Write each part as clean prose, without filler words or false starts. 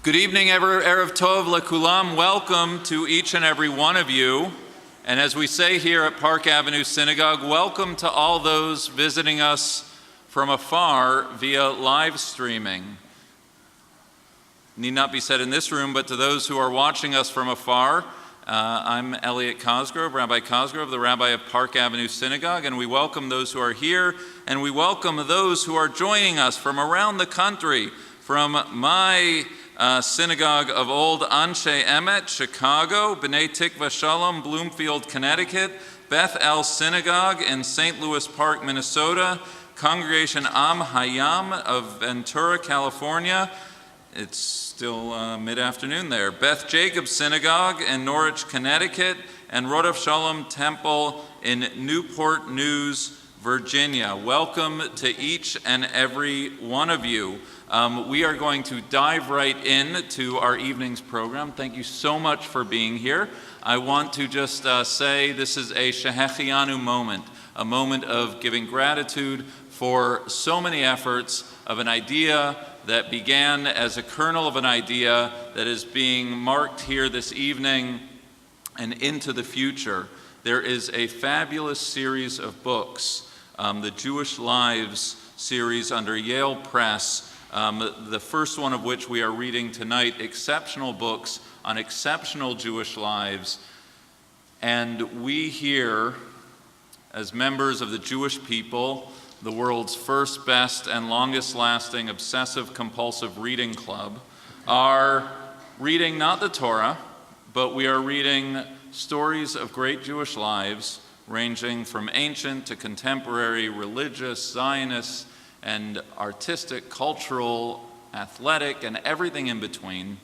Good evening, Erev Tov Lekulam. Welcome to each and every one of you. And as we say here at Park Avenue Synagogue, welcome to all those visiting us from afar via live streaming. Need not be said in this room, but to those who are watching us from afar, I'm Elliot Cosgrove, Rabbi Cosgrove, the Rabbi of Park Avenue Synagogue, and we welcome those who are here, and we welcome those who are joining us from around the country, from my synagogue of old, Anshe Emet, Chicago, B'nai Tikva Shalom, Bloomfield, Connecticut, Beth El Synagogue in St. Louis Park, Minnesota, Congregation Am Hayam of Ventura, California. It's still mid-afternoon there. Beth Jacobs Synagogue in Norwich, Connecticut, and Rodav Shalom Temple in Newport News, Virginia. Welcome to each and every one of you. We are going to dive right into our evening's program. Thank you so much for being here. I want to just say this is a Shehechianu moment, a moment of giving gratitude for so many efforts of an idea that began as a kernel of an idea that is being marked here this evening and into the future. There is a fabulous series of books, the Jewish Lives series under Yale Press, the first one of which we are reading tonight, exceptional books on exceptional Jewish lives. And we here, as members of the Jewish people, the world's first, best, and longest-lasting obsessive-compulsive reading club, are reading not the Torah, but we are reading stories of great Jewish lives, ranging from ancient to contemporary, religious, Zionist, and artistic, cultural, athletic, and everything in between.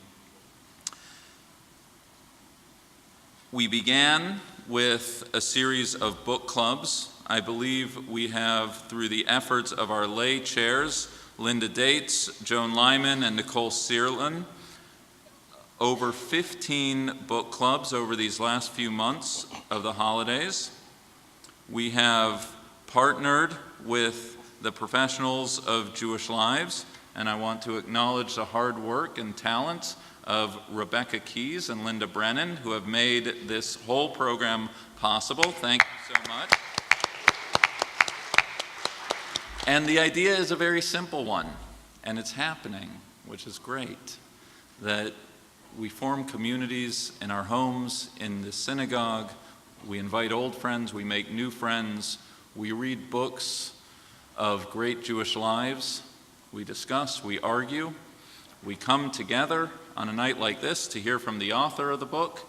We began with a series of book clubs. I believe we have, through the efforts of our lay chairs, Linda Dates, Joan Lyman, and Nicole Searlin, over 15 book clubs over these last few months of the holidays. We have partnered with the professionals of Jewish lives, and I want to acknowledge the hard work and talent of Rebecca Keys and Linda Brennan, who have made this whole program possible. Thank you so much. And the idea is a very simple one, and it's happening, which is great, that we form communities in our homes, in the synagogue, we invite old friends, we make new friends, we read books of great Jewish lives, we discuss, we argue, we come together on a night like this to hear from the author of the book,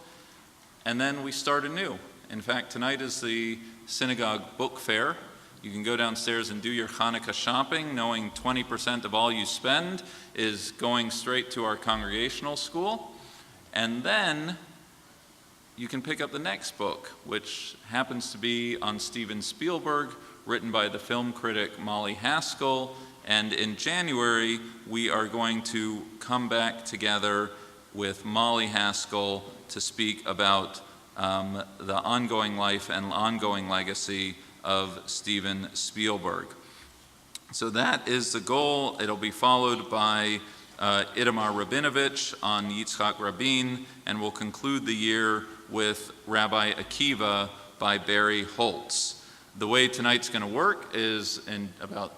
and then we start anew. In fact, tonight is the synagogue book fair. You can go downstairs and do your Hanukkah shopping, knowing 20% of all you spend is going straight to our congregational school. And then you can pick up the next book, which happens to be on Steven Spielberg, written by the film critic Molly Haskell. And in January, we are going to come back together with Molly Haskell to speak about the ongoing life and ongoing legacy of Steven Spielberg. So that is the goal. It'll be followed by Itamar Rabinovich on Yitzhak Rabin, and we'll conclude the year with Rabbi Akiva by Barry Holtz. The way tonight's going to work is in about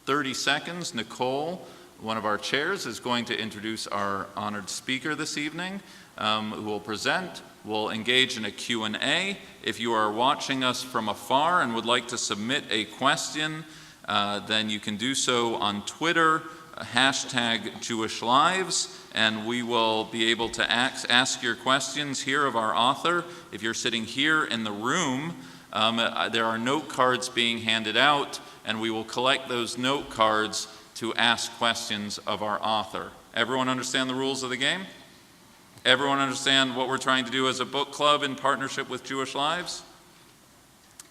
30 seconds, Nicole, one of our chairs, is going to introduce our honored speaker this evening, who will present. We'll engage in a Q&A. If you are watching us from afar and would like to submit a question, then you can do so on Twitter, hashtag Jewish Lives, and we will be able to ask your questions here of our author. If you're sitting here in the room, there are note cards being handed out, and we will collect those note cards to ask questions of our author. Everyone understand the rules of the game? Everyone understand what we're trying to do as a book club in partnership with Jewish Lives?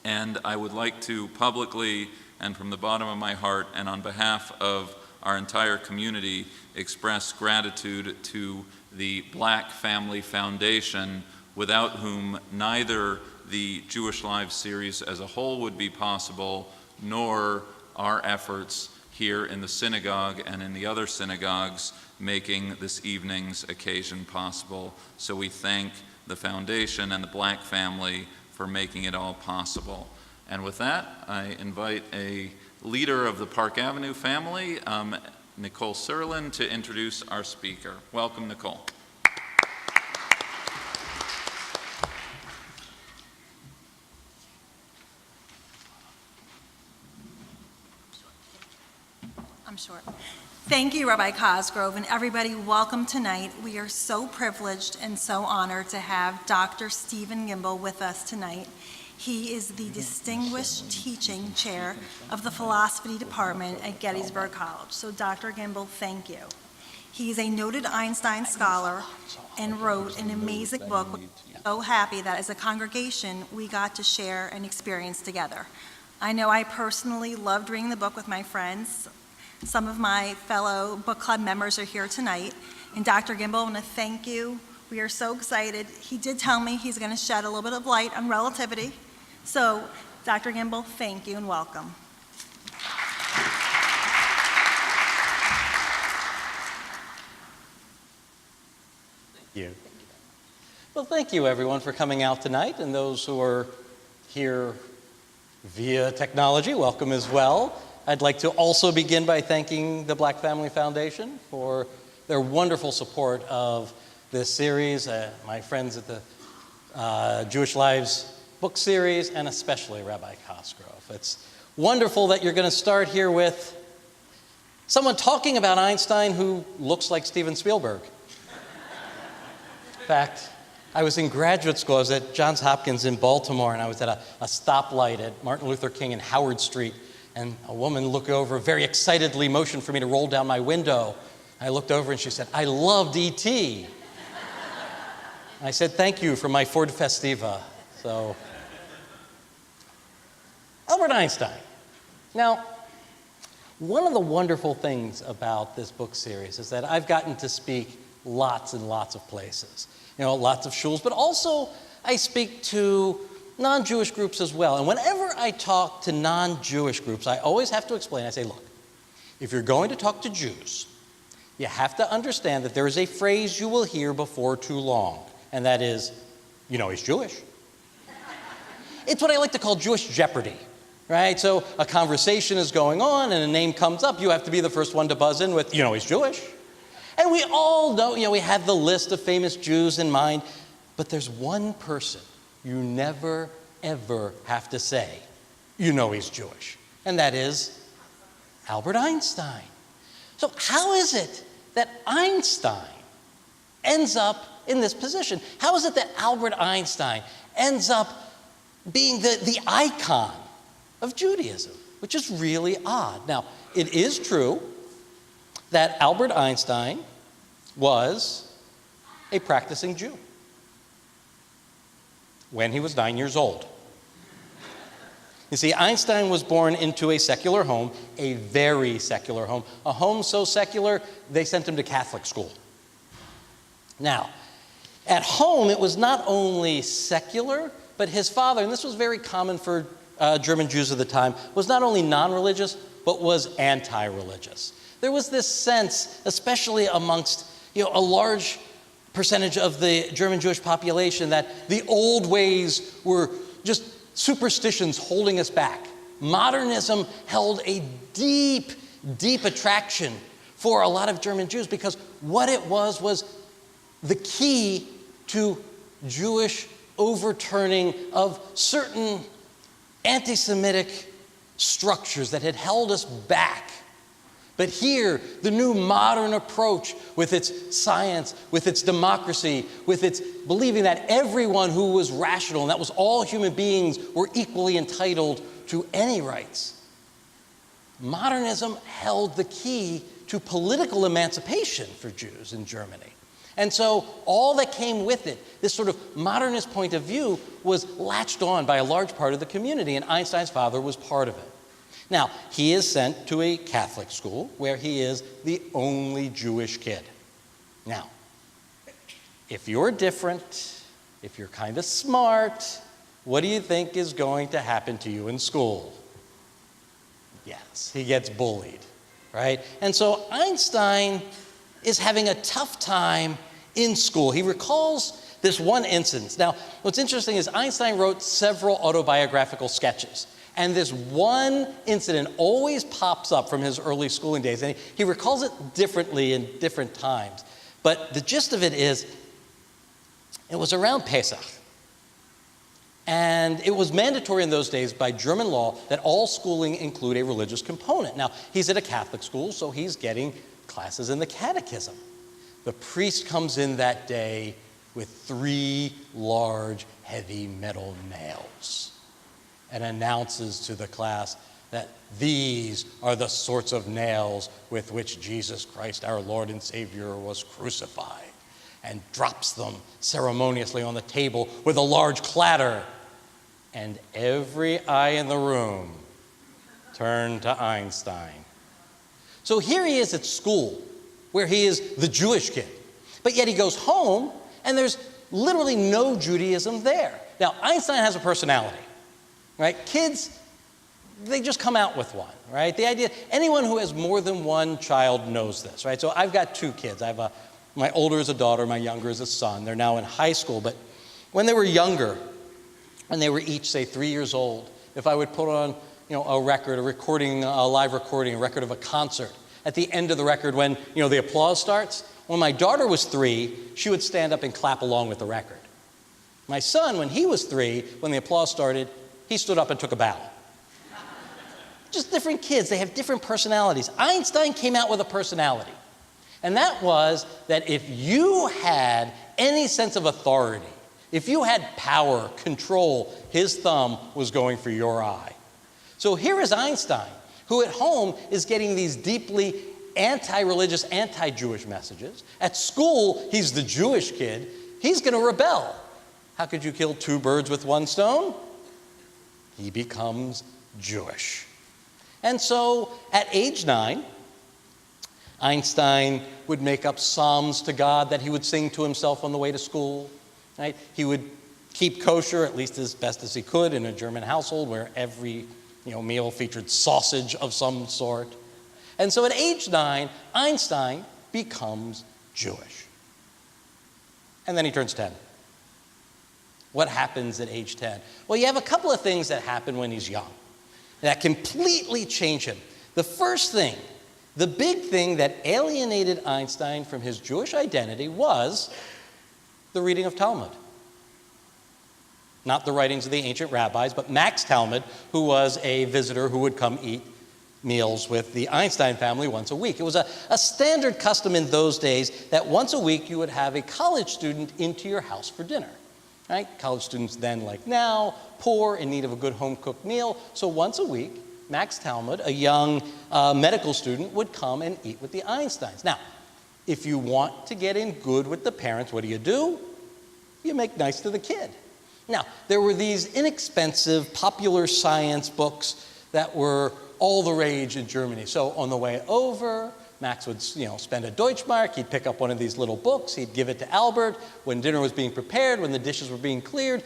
And I would like to publicly and from the bottom of my heart and on behalf of our entire community express gratitude to the Black Family Foundation, without whom neither the Jewish Lives series as a whole would be possible, nor our efforts here in the synagogue and in the other synagogues, making this evening's occasion possible. So we thank the foundation and the Black family for making it all possible. And with that, I invite a leader of the Park Avenue family, Nicole Serlin, to introduce our speaker. Welcome, Nicole. I'm short. Thank you, Rabbi Cosgrove, and everybody, welcome tonight. We are so privileged and so honored to have Dr. Steven Gimbel with us tonight. He is the Distinguished Teaching Chair of the Philosophy Department at Gettysburg College. So, Dr. Gimbel, thank you. He is a noted Einstein scholar and wrote an amazing book. We're so happy that as a congregation, we got to share and experience together. I know I personally loved reading the book with my friends. Some of my fellow book club members are here tonight. And Dr. Gimbel, I want to thank you. We are so excited. He did tell me he's going to shed a little bit of light on relativity. So, Dr. Gimbel, thank you and welcome. Thank you. Well, thank you, everyone, for coming out tonight. And those who are here via technology, welcome as well. I'd like to also begin by thanking the Black Family Foundation for their wonderful support of this series, my friends at the Jewish Lives book series, and especially Rabbi Cosgrove. It's wonderful that you're going to start here with someone talking about Einstein who looks like Steven Spielberg. In fact, I was in graduate school. I was at Johns Hopkins in Baltimore, and I was at a stoplight at Martin Luther King and Howard Street. And a woman looked over, very excitedly motioned for me to roll down my window. I looked over and she said, "I loved E.T." I said, "Thank you for my Ford Festiva." So, Albert Einstein. Now, one of the wonderful things about this book series is that I've gotten to speak lots and lots of places. Lots of shuls, but also I speak to non-Jewish groups as well. And whenever I talk to non-Jewish groups, I always have to explain. I say, look, if you're going to talk to Jews, you have to understand that there is a phrase you will hear before too long, and that is, he's Jewish. It's what I like to call Jewish jeopardy, right? So a conversation is going on and a name comes up. You have to be the first one to buzz in with, he's Jewish. And we all know, we have the list of famous Jews in mind, but there's one person you never, ever have to say, he's Jewish. And that is Albert Einstein. So how is it that Einstein ends up in this position? How is it that Albert Einstein ends up being the icon of Judaism, which is really odd? Now, it is true that Albert Einstein was a practicing Jew when he was 9 years old. You see, Einstein was born into a secular home, a very secular home, a home so secular they sent him to Catholic school. Now, at home, it was not only secular, but his father, and this was very common for German Jews of the time, was not only non-religious, but was anti-religious. There was this sense, especially amongst a large percentage of the German Jewish population, that the old ways were just superstitions holding us back. Modernism held a deep, deep attraction for a lot of German Jews because what it was the key to Jewish overturning of certain anti-Semitic structures that had held us back. But here, the new modern approach with its science, with its democracy, with its believing that everyone who was rational, and that was all human beings, were equally entitled to any rights. Modernism held the key to political emancipation for Jews in Germany. And so all that came with it, this sort of modernist point of view, was latched on by a large part of the community, and Einstein's father was part of it. Now, he is sent to a Catholic school where he is the only Jewish kid. Now, if you're different, if you're kind of smart, what do you think is going to happen to you in school? Yes, he gets bullied. right? And so Einstein is having a tough time in school. He recalls this one instance. Now, what's interesting is Einstein wrote several autobiographical sketches. And this one incident always pops up from his early schooling days. And he recalls it differently in different times. But the gist of it is, it was around Pesach. And it was mandatory in those days by German law that all schooling include a religious component. Now, he's at a Catholic school, so he's getting classes in the catechism. The priest comes in that day with 3 large, heavy metal nails and announces to the class that these are the sorts of nails with which Jesus Christ, our Lord and Savior, was crucified, and drops them ceremoniously on the table with a large clatter. And every eye in the room turned to Einstein. So here he is at school, where he is the Jewish kid. But yet he goes home, and there's literally no Judaism there. Now, Einstein has a personality, right? Kids, they just come out with one, right? The idea, anyone who has more than one child knows this, right? So I've got 2 kids. My older is a daughter, my younger is a son. They're now in high school, but when they were younger, and they were each, say, 3 years old, if I would put on, a record, a live recording, a record of a concert, at the end of the record when, the applause starts, when my daughter was 3, she would stand up and clap along with the record. My son, when he was 3, when the applause started, he stood up and took a bow. Just different kids, they have different personalities. Einstein came out with a personality. And that was that if you had any sense of authority, if you had power, control, his thumb was going for your eye. So here is Einstein, who at home is getting these deeply anti-religious, anti-Jewish messages. At school, he's the Jewish kid. He's going to rebel. How could you kill 2 birds with 1 stone? He becomes Jewish. And so at age 9, Einstein would make up psalms to God that he would sing to himself on the way to school. Right? He would keep kosher, at least as best as he could, in a German household where every meal featured sausage of some sort. And so at age 9, Einstein becomes Jewish. And then he turns 10. What happens at age 10? Well, you have a couple of things that happen when he's young that completely change him. The first thing, the big thing that alienated Einstein from his Jewish identity was the reading of Talmud. Not the writings of the ancient rabbis, but Max Talmud, who was a visitor who would come eat meals with the Einstein family once a week. It was a standard custom in those days that once a week you would have a college student into your house for dinner. Right? College students then, like now, poor, in need of a good home-cooked meal. So once a week, Max Talmud, a young medical student, would come and eat with the Einsteins. Now, if you want to get in good with the parents, what do? You make nice to the kid. Now, there were these inexpensive popular science books that were all the rage in Germany. So on the way over, Max would, spend a Deutschmark. He'd pick up one of these little books. He'd give it to Albert. When dinner was being prepared, when the dishes were being cleared,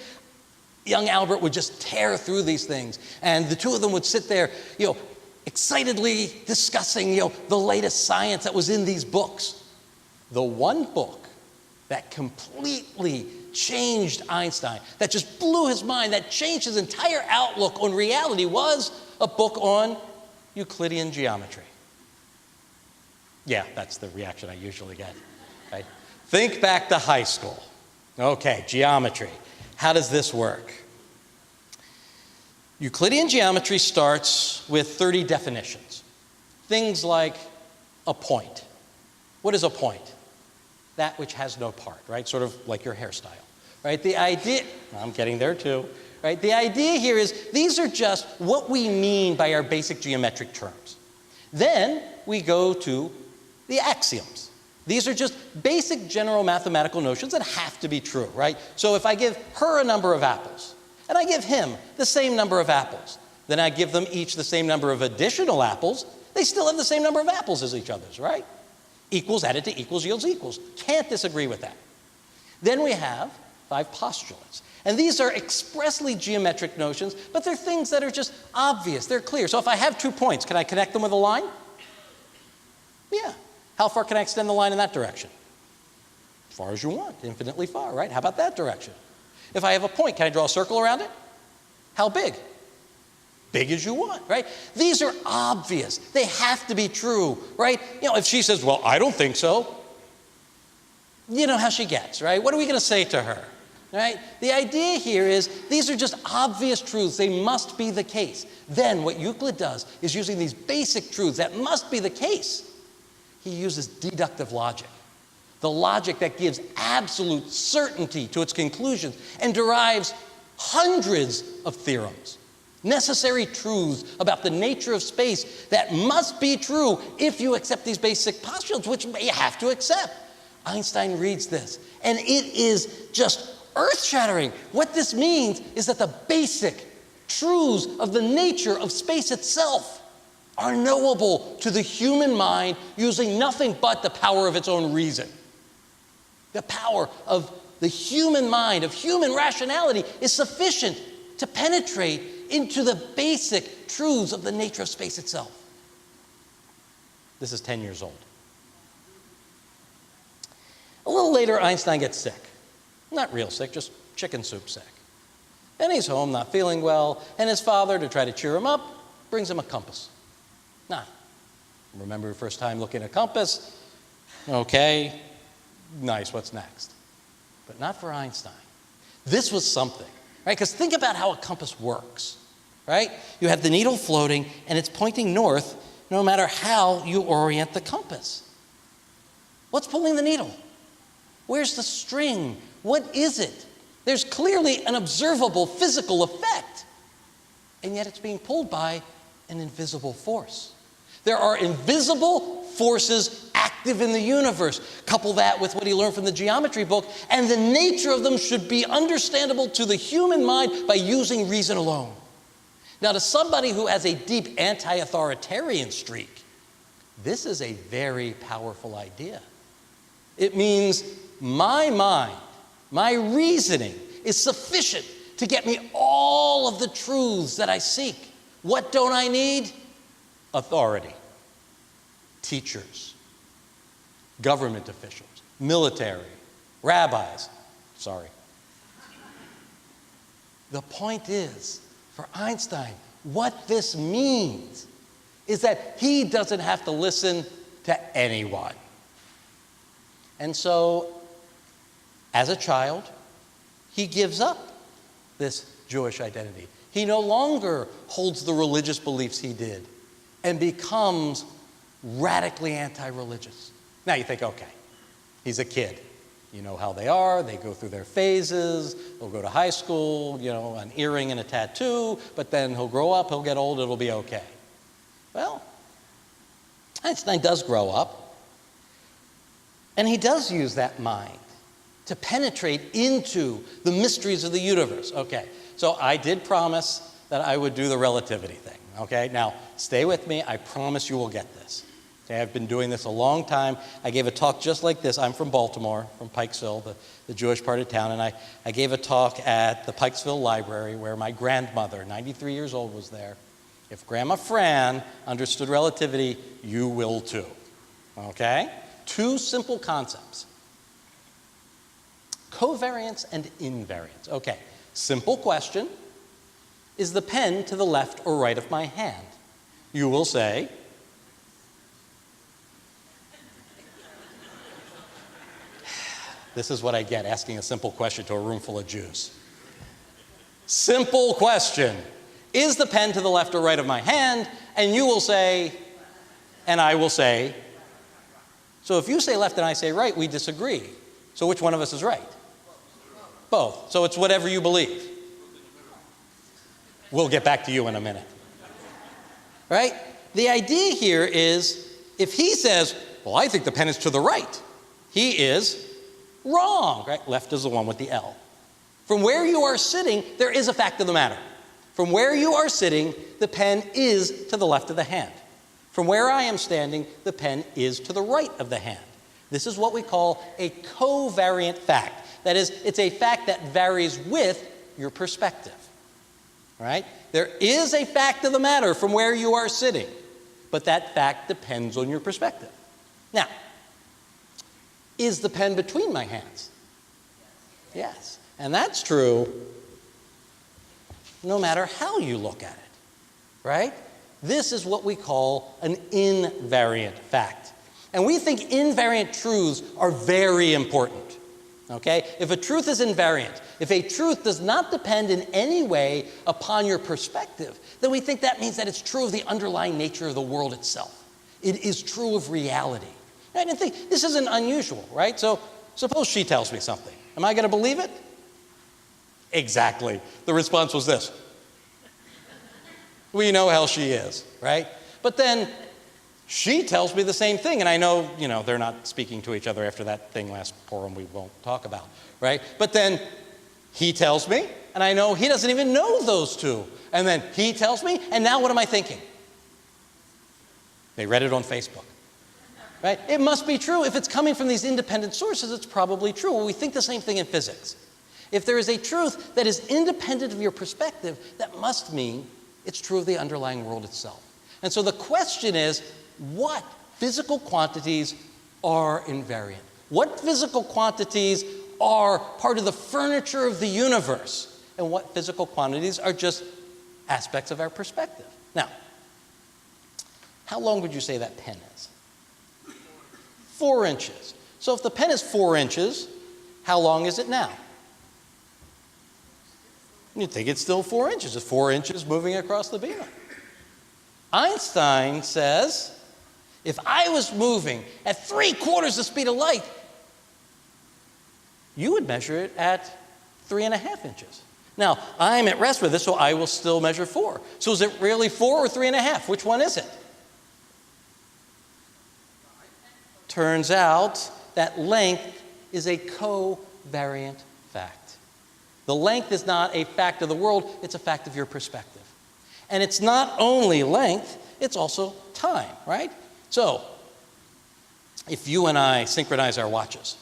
young Albert would just tear through these things. And the 2 of them would sit there, excitedly discussing, the latest science that was in these books. The one book that completely changed Einstein, that just blew his mind, that changed his entire outlook on reality, was a book on Euclidean geometry. Yeah, that's the reaction I usually get. Right? Think back to high school. Okay, geometry. How does this work? Euclidean geometry starts with 30 definitions. Things like a point. What is a point? That which has no part, right? Sort of like your hairstyle, right? The idea, I'm getting there too, right? The idea here is these are just what we mean by our basic geometric terms. Then we go to the axioms. These are just basic general mathematical notions that have to be true, right? So if I give her a number of apples, and I give him the same number of apples, then I give them each the same number of additional apples, they still have the same number of apples as each other's, right? Equals added to equals yields equals. Can't disagree with that. Then we have 5 postulates. And these are expressly geometric notions, but they're things that are just obvious. They're clear. So if I have 2 points, can I connect them with a line? Yeah. How far can I extend the line in that direction? As far as you want, infinitely far, right? How about that direction? If I have a point, can I draw a circle around it? How big? Big as you want, right? These are obvious. They have to be true, right? If she says, well, I don't think so, you know how she gets, right? What are we going to say to her, right? The idea here is these are just obvious truths. They must be the case. Then what Euclid does is using these basic truths that must be the case, he uses deductive logic, the logic that gives absolute certainty to its conclusions and derives hundreds of theorems, necessary truths about the nature of space that must be true if you accept these basic postulates, which you have to accept. Einstein reads this, and it is just earth-shattering. What this means is that the basic truths of the nature of space itself are knowable to the human mind using nothing but the power of its own reason. The power of the human mind, of human rationality, is sufficient to penetrate into the basic truths of the nature of space itself. This is 10 years old. A little later, Einstein gets sick. Not real sick, just chicken soup sick. And he's home, not feeling well, and his father, to try to cheer him up, brings him a compass. Now, remember your first time looking at a compass? Okay, nice, what's next? But not for Einstein. This was something, right? Because think about how a compass works, right? You have the needle floating, and it's pointing north no matter how you orient the compass. What's pulling the needle? Where's the string? What is it? There's clearly an observable physical effect, and yet it's being pulled by an invisible force. There are invisible forces active in the universe. Couple that with what he learned from the geometry book, and the nature of them should be understandable to the human mind by using reason alone. Now, to somebody who has a deep anti-authoritarian streak, this is a very powerful idea. It means my mind, my reasoning is sufficient to get me all of the truths that I seek. What don't I need? Authority, teachers, government officials, military, rabbis. Sorry. The point is, for Einstein, what this means is that he doesn't have to listen to anyone. And so, as a child, he gives up this Jewish identity. He no longer holds the religious beliefs he did and becomes radically anti-religious. Now you think, okay, he's a kid. You know how they are. They go through their phases. They'll go to high school, an earring and a tattoo, but then he'll grow up, he'll get old, it'll be okay. Well, Einstein does grow up, and he does use that mind to penetrate into the mysteries of the universe. Okay, so I did promise that I would do the relativity thing. Okay, now stay with me. I promise you will get this. Okay, I've been doing this a long time. I gave a talk just like this. I'm from Baltimore, from Pikesville, the Jewish part of town, and I gave a talk at the Pikesville Library where my grandmother, 93 years old, was there. If Grandma Fran understood relativity, you will too. Okay? Two simple concepts. Covariance and invariance. Okay, simple question. Is the pen to the left or right of my hand? You will say, this is what I get asking a simple question to a room full of Jews. Simple question. Is the pen to the left or right of my hand? And you will say, and I will say. So if you say left and I say right, we disagree. So which one of us is right? Both. So it's whatever you believe. We'll get back to you in a minute. Right? The idea here is, if he says, well, I think the pen is to the right, he is wrong, right? Left is the one with the L. From where you are sitting, there is a fact of the matter. From where you are sitting, the pen is to the left of the hand. From where I am standing, the pen is to the right of the hand. This is what we call a covariant fact. That is, it's a fact that varies with your perspective. Right? There is a fact of the matter from where you are sitting, but that fact depends on your perspective. Now, is the pen between my hands? Yes. And that's true no matter how you look at it, right? This is what we call an invariant fact. And we think invariant truths are very important, okay? If a truth is invariant, if a truth does not depend in any way upon your perspective, then we think that means that it's true of the underlying nature of the world itself. It is true of reality. Right? And think, this isn't unusual, right? So suppose she tells me something. Am I going to believe it? Exactly. The response was this. We know how she is, right? But then she tells me the same thing, and I know, they're not speaking to each other after that thing last forum we won't talk about, right? But then he tells me, and I know he doesn't even know those two. And then he tells me, and now what am I thinking? They read it on Facebook, right? It must be true. If it's coming from these independent sources, it's probably true. Well, we think the same thing in physics. If there is a truth that is independent of your perspective, that must mean it's true of the underlying world itself. And so the question is, what physical quantities are invariant? What physical quantities are part of the furniture of the universe? And what physical quantities are just aspects of our perspective? Now, how long would you say that pen is? 4 inches. So if the pen is 4 inches, how long is it now? You'd think it's still 4 inches. It's 4 inches moving across the beamer. Einstein says, if I was moving at 3/4 the speed of light, you would measure it at 3.5 inches. Now, I'm at rest with this, so I will still measure 4. So is it really 4 or 3.5? Which one is it? Turns out that length is a covariant fact. The length is not a fact of the world, it's a fact of your perspective. And it's not only length, it's also time, right? So, if you and I synchronize our watches,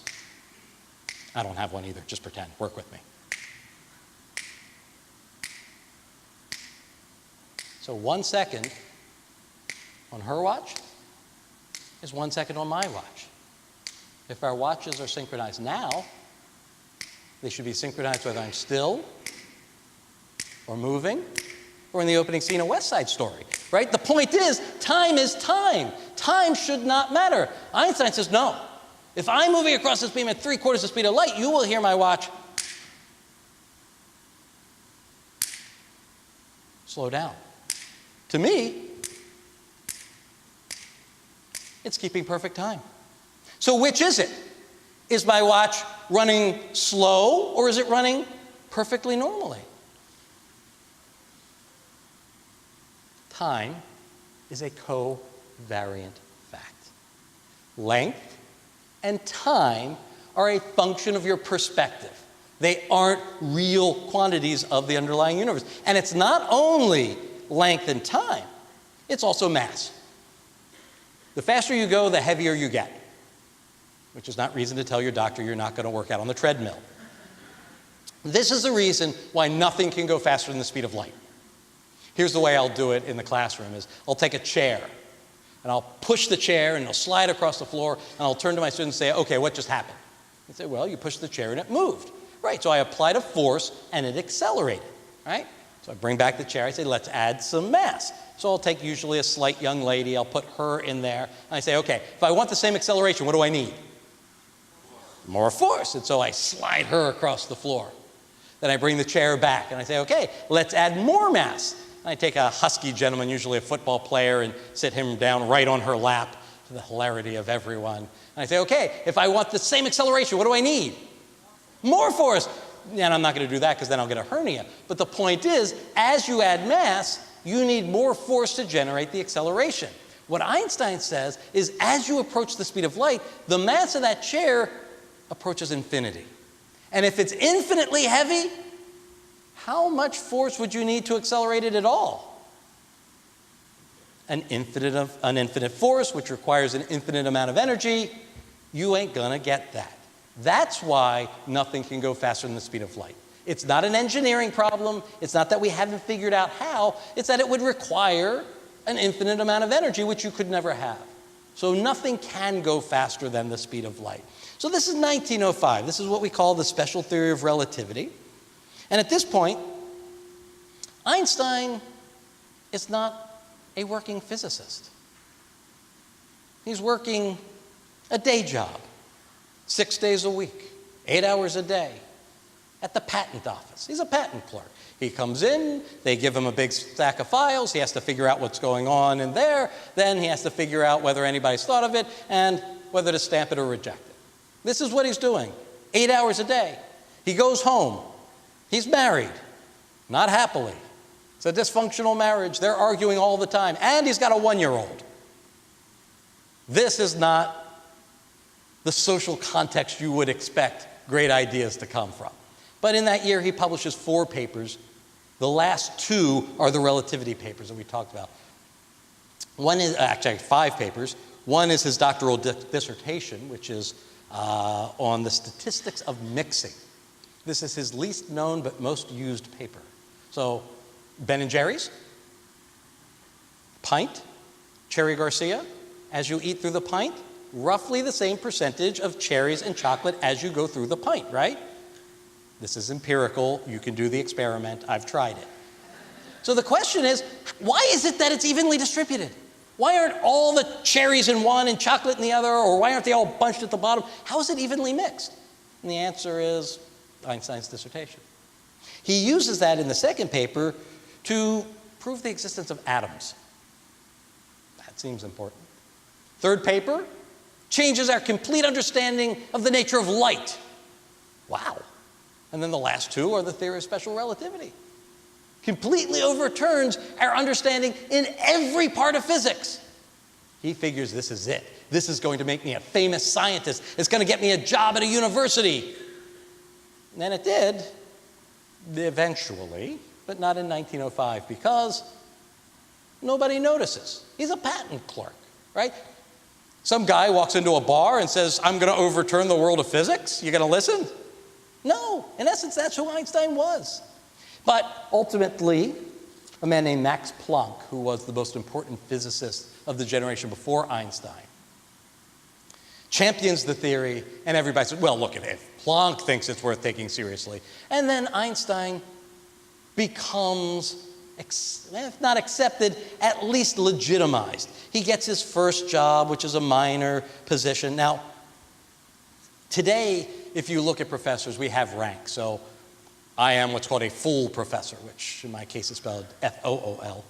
I don't have one either, just pretend, work with me. So 1 second on her watch is 1 second on my watch. If our watches are synchronized now, they should be synchronized whether I'm still or moving or in the opening scene of West Side Story, right? The point is time. Time should not matter. Einstein says, no. If I'm moving across this beam at 3/4 the speed of light, you will hear my watch slow down. To me, it's keeping perfect time. So which is it? Is my watch running slow or is it running perfectly normally? Time is a covariant fact. Length and time are a function of your perspective. They aren't real quantities of the underlying universe. And it's not only length and time, it's also mass. The faster you go, the heavier you get, which is not reason to tell your doctor you're not going to work out on the treadmill. This is the reason why nothing can go faster than the speed of light. Here's the way I'll do it in the classroom is I'll take a chair and I'll push the chair and it'll slide across the floor and I'll turn to my students and say, okay, what just happened? They say, well, you pushed the chair and it moved. Right, so I applied a force and it accelerated, right? So I bring back the chair, I say, let's add some mass. So I'll take usually a slight young lady, I'll put her in there, and I say, okay, if I want the same acceleration, what do I need? More force. And so I slide her across the floor. Then I bring the chair back and I say, okay, let's add more mass. And I take a husky gentleman, usually a football player, and sit him down right on her lap to the hilarity of everyone. And I say, okay, if I want the same acceleration, what do I need? More force. And I'm not going to do that because then I'll get a hernia. But the point is, as you add mass, you need more force to generate the acceleration. What Einstein says is as you approach the speed of light, the mass of that chair approaches infinity. And if it's infinitely heavy, how much force would you need to accelerate it at all? An infinite force, which requires an infinite amount of energy. You ain't going to get that. That's why nothing can go faster than the speed of light. It's not an engineering problem. It's not that we haven't figured out how. It's that it would require an infinite amount of energy, which you could never have. So nothing can go faster than the speed of light. So this is 1905. This is what we call the special theory of relativity. And at this point, Einstein is not a working physicist. He's working a day job, 6 days a week, 8 hours a day, at the patent office. He's a patent clerk. He comes in, they give him a big stack of files, he has to figure out what's going on in there, then he has to figure out whether anybody's thought of it and whether to stamp it or reject it. This is what he's doing, 8 hours a day. He goes home. He's married, not happily. It's a dysfunctional marriage. They're arguing all the time, and he's got a 1-year-old. This is not the social context you would expect great ideas to come from. But in that year, he publishes 4 papers. The last 2 are the relativity papers that we talked about. One is, actually 5 papers. One is his doctoral dissertation, which is on the statistics of mixing. This is his least known but most used paper. So, Ben and Jerry's, pint, Cherry Garcia. As you eat through the pint, roughly the same percentage of cherries and chocolate as you go through the pint, right? This is empirical. You can do the experiment. I've tried it. So the question is, why is it that it's evenly distributed? Why aren't all the cherries in one and chocolate in the other, or why aren't they all bunched at the bottom? How is it evenly mixed? And the answer is Einstein's dissertation. He uses that in the second paper to prove the existence of atoms. That seems important. Third paper changes our complete understanding of the nature of light. Wow. And then the last 2 are the theory of special relativity. Completely overturns our understanding in every part of physics. He figures this is it. This is going to make me a famous scientist. It's going to get me a job at a university. And then it did, eventually, but not in 1905, because nobody notices. He's a patent clerk, right? Some guy walks into a bar and says, I'm going to overturn the world of physics. You going to listen? No. In essence, that's who Einstein was. But ultimately, a man named Max Planck, who was the most important physicist of the generation before Einstein, champions the theory, and everybody says, well, look at it. Planck thinks it's worth taking seriously. And then Einstein becomes, if not accepted, at least legitimized. He gets his first job, which is a minor position. Now, today, if you look at professors, we have rank. So I am what's called a full professor, which in my case is spelled F-O-O-L.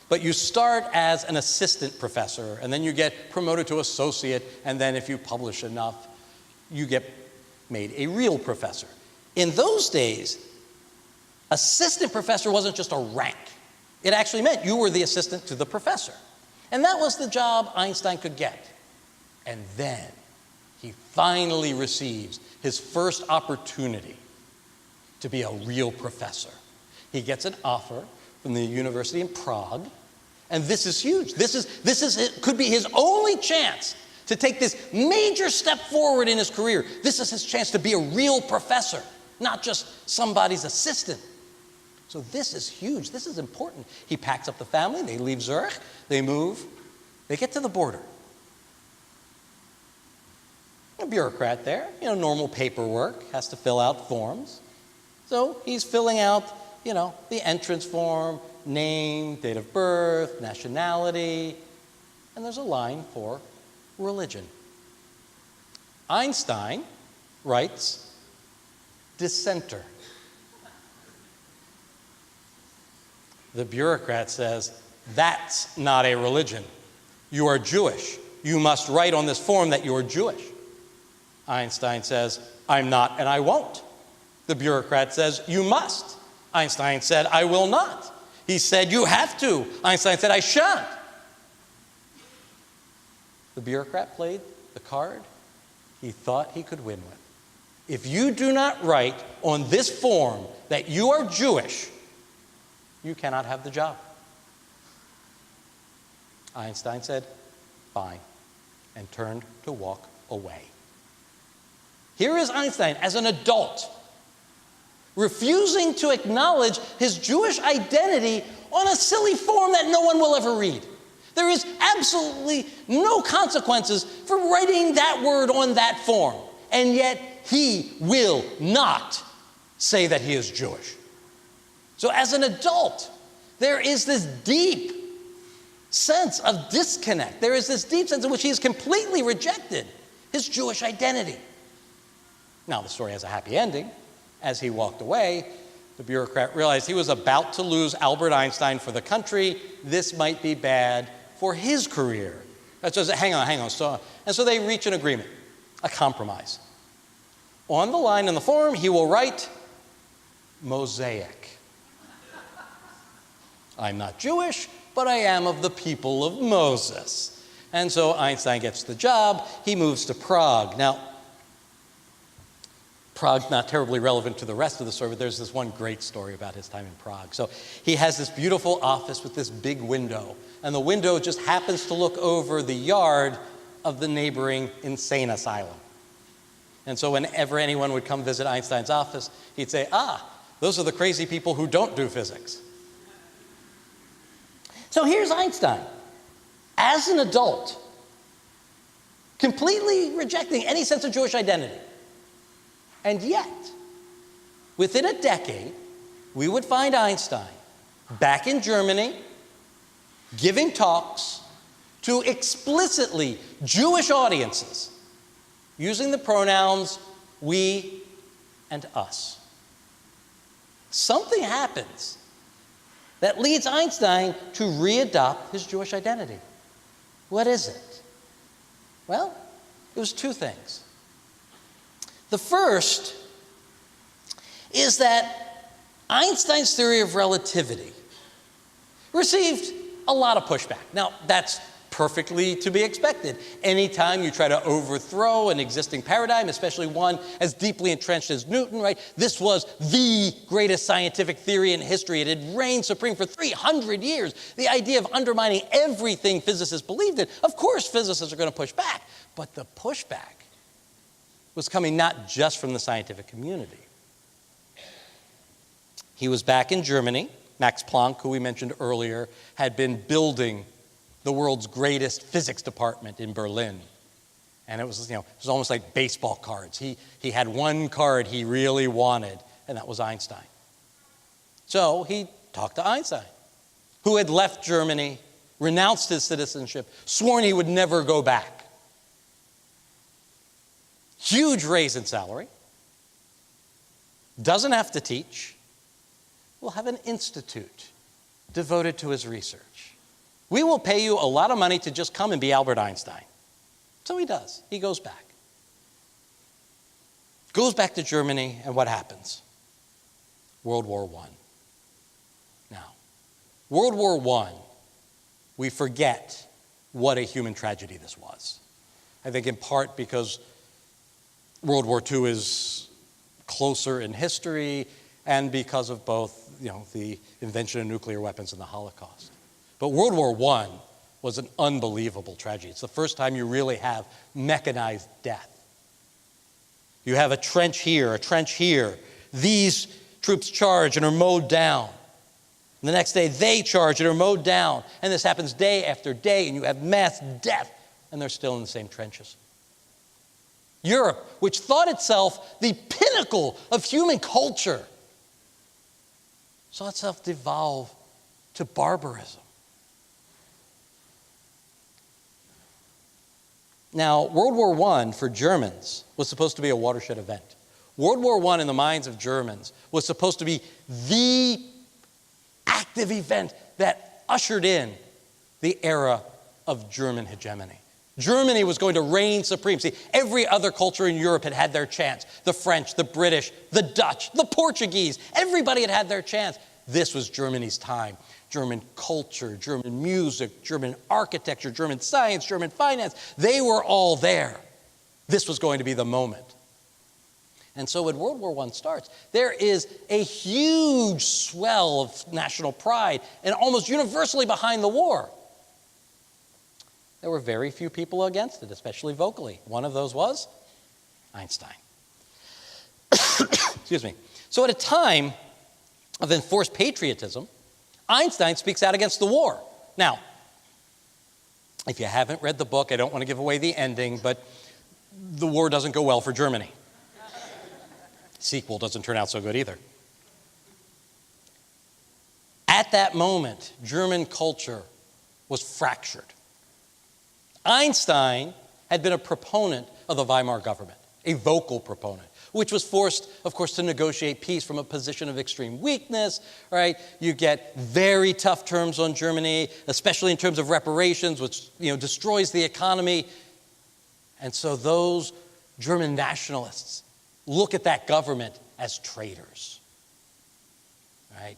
But you start as an assistant professor, and then you get promoted to associate, and then if you publish enough, you get made a real professor. In those days, assistant professor wasn't just a rank. It actually meant you were the assistant to the professor. And that was the job Einstein could get. And then he finally receives his first opportunity to be a real professor. He gets an offer from the university in Prague, and this is huge. It could be his only chance to take this major step forward in his career. This is his chance to be a real professor, not just somebody's assistant. So this is huge. This is important. He packs up the family. They leave Zurich. They move. They get to the border. A bureaucrat there, normal paperwork, has to fill out forms. So he's filling out, the entrance form, name, date of birth, nationality, and there's a line for religion. Einstein writes, dissenter. The bureaucrat says, that's not a religion. You are Jewish. You must write on this form that you are Jewish. Einstein says, I'm not and I won't. The bureaucrat says, you must. Einstein said, I will not. He said, you have to. Einstein said, I shan't. The bureaucrat played the card he thought he could win with. If you do not write on this form that you are Jewish, you cannot have the job. Einstein said, fine, and turned to walk away. Here is Einstein as an adult, refusing to acknowledge his Jewish identity on a silly form that no one will ever read. There is absolutely no consequences for writing that word on that form. And yet he will not say that he is Jewish. So as an adult, there is this deep sense of disconnect. There is this deep sense in which he has completely rejected his Jewish identity. Now, the story has a happy ending. As he walked away, the bureaucrat realized he was about to lose Albert Einstein for the country. This might be bad for his career. So, hang on. So they reach an agreement, a compromise. On the line in the form, he will write, Mosaic. I'm not Jewish, but I am of the people of Moses. And so Einstein gets the job. He moves to Prague. Now, Prague, not terribly relevant to the rest of the story, but there's this one great story about his time in Prague. So he has this beautiful office with this big window, and the window just happens to look over the yard of the neighboring insane asylum. And so whenever anyone would come visit Einstein's office, he'd say, those are the crazy people who don't do physics. So here's Einstein, as an adult, completely rejecting any sense of Jewish identity. And yet, within a decade, we would find Einstein back in Germany, giving talks to explicitly Jewish audiences, using the pronouns we and us. Something happens that leads Einstein to readopt his Jewish identity. What is it? Well, it was two things. The first is that Einstein's theory of relativity received a lot of pushback. Now, that's perfectly to be expected. Anytime you try to overthrow an existing paradigm, especially one as deeply entrenched as Newton, right? This was the greatest scientific theory in history. It had reigned supreme for 300 years. The idea of undermining everything physicists believed in. Of course, physicists are going to push back, but the pushback was coming not just from the scientific community. He was back in Germany. Max Planck, who we mentioned earlier, had been building the world's greatest physics department in Berlin. And it was, it was almost like baseball cards. He had one card he really wanted, and that was Einstein. So he talked to Einstein, who had left Germany, renounced his citizenship, sworn he would never go back. Huge raise in salary. Doesn't have to teach. Will have an institute devoted to his research. We will pay you a lot of money to just come and be Albert Einstein. So he does. He goes back. Goes back to Germany, and what happens? World War I. Now, World War I, we forget what a human tragedy this was. I think in part because World War II is closer in history, and because of both, the invention of nuclear weapons and the Holocaust. But World War I was an unbelievable tragedy. It's the first time you really have mechanized death. You have a trench here, a trench here. These troops charge and are mowed down. And the next day, they charge and are mowed down. And this happens day after day, and you have mass death, and they're still in the same trenches. Europe, which thought itself the pinnacle of human culture, saw itself devolve to barbarism. Now, World War I for Germans was supposed to be a watershed event. World War I in the minds of Germans was supposed to be the active event that ushered in the era of German hegemony. Germany was going to reign supreme. See, every other culture in Europe had had their chance. The French, the British, the Dutch, the Portuguese. Everybody had had their chance. This was Germany's time. German culture, German music, German architecture, German science, German finance. They were all there. This was going to be the moment. And so when World War I starts, there is a huge swell of national pride and almost universally behind the war. There were very few people against it, especially vocally. One of those was Einstein. Excuse me. So at a time of enforced patriotism, Einstein speaks out against the war. Now, If you haven't read the book, I don't want to give away the ending, but the war doesn't go well for Germany. Sequel doesn't turn out so good either. At that moment, German culture was fractured. Einstein had been a proponent of the Weimar government, a vocal proponent, which was forced, of course, to negotiate peace from a position of extreme weakness, right? You get very tough terms on Germany, especially in terms of reparations, which, destroys the economy. And so those German nationalists look at that government as traitors, right?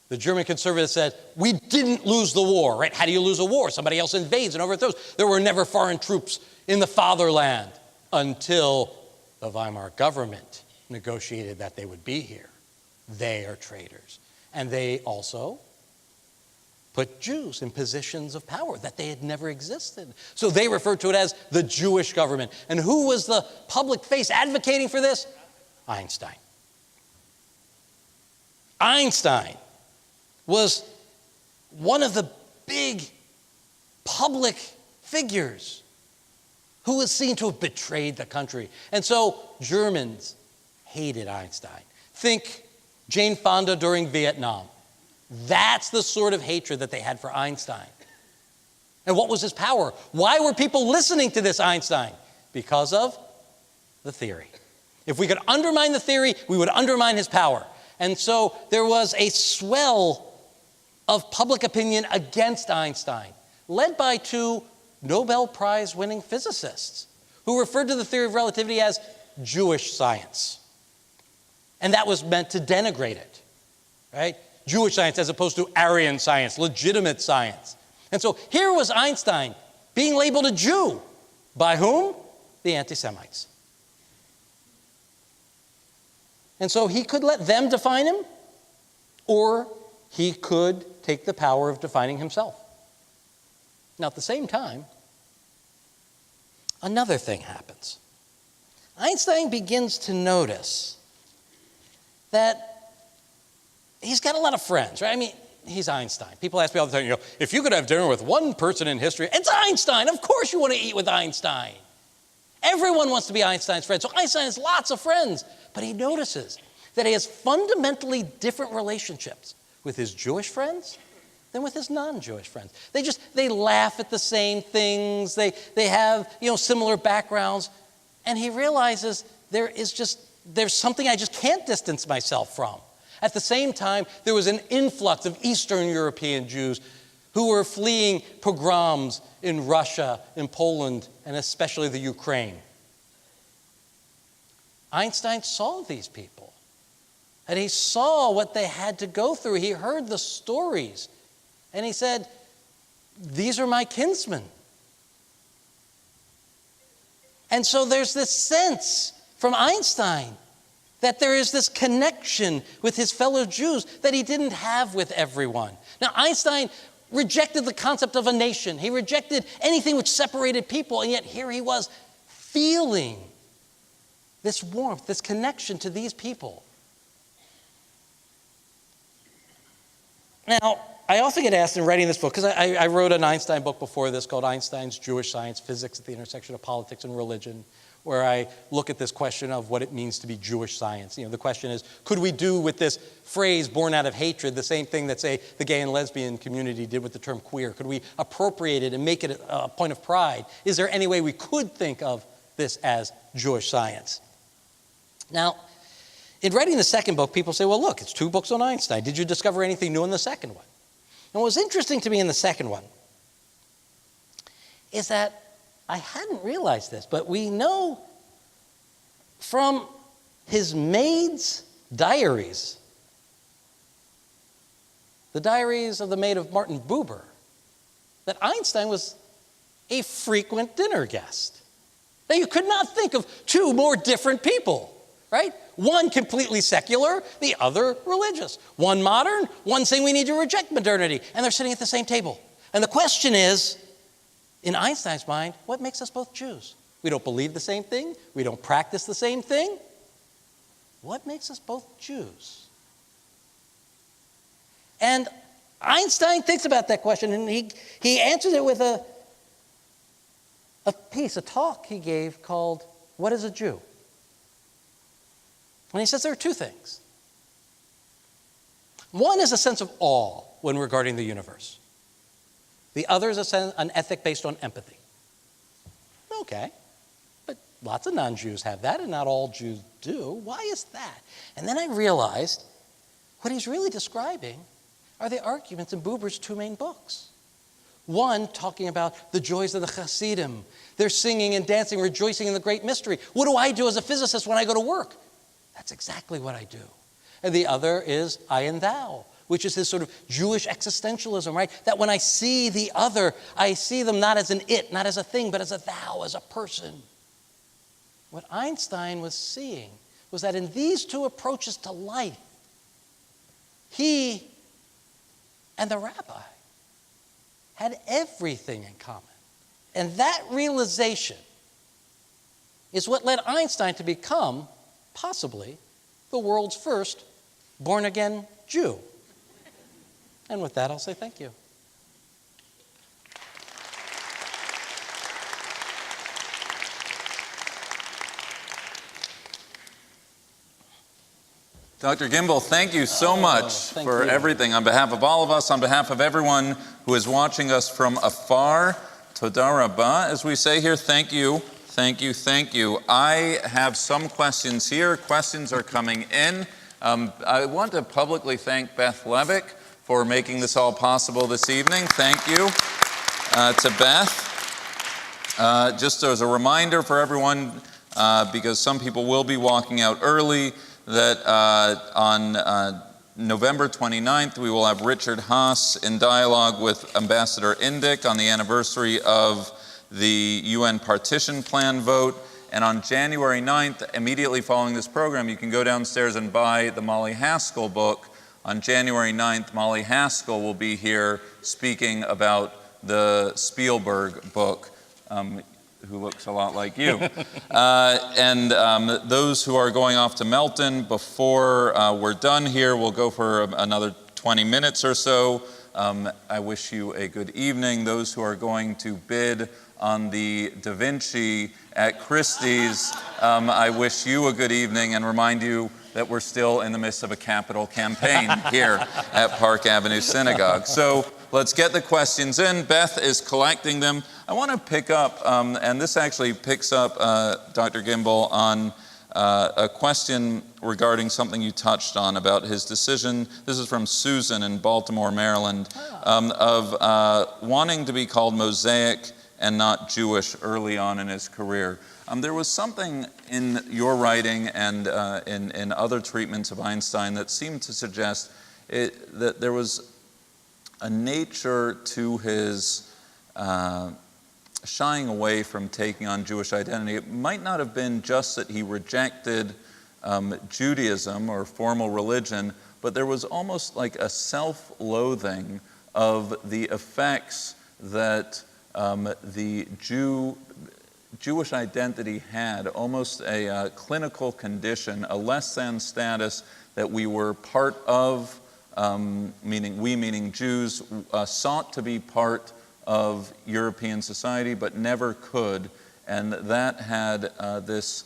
The German conservatives said, we didn't lose the war, right? How do you lose a war? Somebody else invades and overthrows. There were never foreign troops in the fatherland until the Weimar government negotiated that they would be here. They are traitors. And they also put Jews in positions of power that they had never existed. So they referred to it as the Jewish government. And who was the public face advocating for this? Einstein. Einstein was one of the big public figures who was seen to have betrayed the country. And so Germans hated Einstein. Think Jane Fonda during Vietnam. That's the sort of hatred that they had for Einstein. And what was his power? Why were people listening to this Einstein? Because of the theory. If we could undermine the theory, we would undermine his power. And so there was a swell of public opinion against Einstein, led by two Nobel Prize winning physicists who referred to the theory of relativity as Jewish science. And that was meant to denigrate it, right? Jewish science as opposed to Aryan science, legitimate science. And so here was Einstein being labeled a Jew. By whom? The anti-Semites. And so he could let them define him, or he could take the power of defining himself. Now, at the same time, another thing happens. Einstein begins to notice that he's got a lot of friends, right? I mean, he's Einstein. People ask me all the time, if you could have dinner with one person in history, it's Einstein. Of course you want to eat with Einstein. Everyone wants to be Einstein's friend. So Einstein has lots of friends. But he notices that he has fundamentally different relationships with his Jewish friends than with his non-Jewish friends. They laugh at the same things. They have, similar backgrounds. And he realizes there's something I just can't distance myself from. At the same time, there was an influx of Eastern European Jews who were fleeing pogroms in Russia, in Poland, and especially the Ukraine. Einstein saw these people, and he saw what they had to go through. He heard the stories, and he said, these are my kinsmen. And so there's this sense from Einstein that there is this connection with his fellow Jews that he didn't have with everyone. Now, Einstein rejected the concept of a nation. He rejected anything which separated people, and yet here he was feeling this warmth, this connection to these people. Now, I often get asked in writing this book, because I wrote an Einstein book before this called Einstein's Jewish Science, Physics at the Intersection of Politics and Religion, where I look at this question of what it means to be Jewish science. The question is, could we do with this phrase born out of hatred the same thing that, say, the gay and lesbian community did with the term queer? Could we appropriate it and make it a point of pride? Is there any way we could think of this as Jewish science? Now, in writing the second book, people say, well, look, it's 2 books on Einstein. Did you discover anything new in the second one? And what was interesting to me in the second one is that I hadn't realized this, but we know from his maid's diaries, the diaries of the maid of Martin Buber, that Einstein was a frequent dinner guest. Now, you could not think of 2 more different people, right? One completely secular, the other religious. One modern, one saying we need to reject modernity. And they're sitting at the same table. And the question is, in Einstein's mind, what makes us both Jews? We don't believe the same thing. We don't practice the same thing. What makes us both Jews? And Einstein thinks about that question, and he answers it with a talk he gave called, "What is a Jew?" And he says there are two things. One is a sense of awe when regarding the universe. The other is an ethic based on empathy. Okay, but lots of non-Jews have that, and not all Jews do. Why is that? And then I realized what he's really describing are the arguments in Buber's two main books. One talking about the joys of the Hasidim. They're singing and dancing, rejoicing in the great mystery. What do I do as a physicist when I go to work? That's exactly what I do. And the other is I and thou, which is this sort of Jewish existentialism, right? That when I see the other, I see them not as an it, not as a thing, but as a thou, as a person. What Einstein was seeing was that in these two approaches to life, he and the rabbi had everything in common. And that realization is what led Einstein to become, possibly, the world's first born-again Jew. And with that, I'll say thank you. Dr. Gimbel, thank you so much for everything. On behalf of all of us, on behalf of everyone who is watching us from afar, Toda Rabah, as we say here, thank you, thank you, thank you. I have some questions here. Questions are coming in. I want to publicly thank Beth Levick for making this all possible this evening. Thank you to Beth. Just as a reminder for everyone, because some people will be walking out early, that on November 29th, we will have Richard Haas in dialogue with Ambassador Indyk on the anniversary of the UN partition plan vote. And on January 9th, immediately following this program, you can go downstairs and buy the Molly Haskell book. On January 9th, Molly Haskell will be here speaking about the Spielberg book, who looks a lot like you. And those who are going off to Melton, before we're done here, we'll go for another 20 minutes or so. I wish you a good evening. Those who are going to bid on the Da Vinci at Christie's, I wish you a good evening and remind you that we're still in the midst of a capital campaign here at Park Avenue Synagogue. So let's get the questions in. Beth is collecting them. I want to pick up, and this actually picks up, Dr. Gimbel, on a question regarding something you touched on about his decision. This is from Susan in Baltimore, Maryland, of wanting to be called Mosaic and not Jewish early on in his career. There was something in your writing and in other treatments of Einstein that seemed to suggest that there was a nature to his shying away from taking on Jewish identity. It might not have been just that he rejected Judaism or formal religion, but there was almost like a self-loathing of the effects that the Jewish identity had, almost a clinical condition, a less than status that we were part of, meaning Jews, sought to be part of European society, but never could, and that had this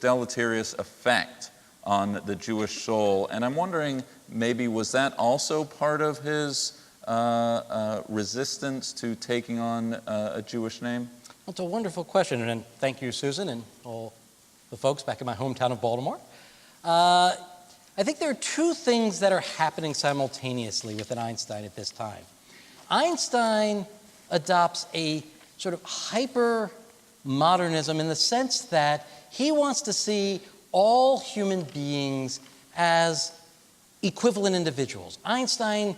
deleterious effect on the Jewish soul. And I'm wondering, maybe was that also part of his resistance to taking on a Jewish name? That's a wonderful question, and thank you, Susan, and all the folks back in my hometown of Baltimore. I think there are two things that are happening simultaneously with Einstein at this time. Einstein adopts a sort of hyper-modernism in the sense that he wants to see all human beings as equivalent individuals. Einstein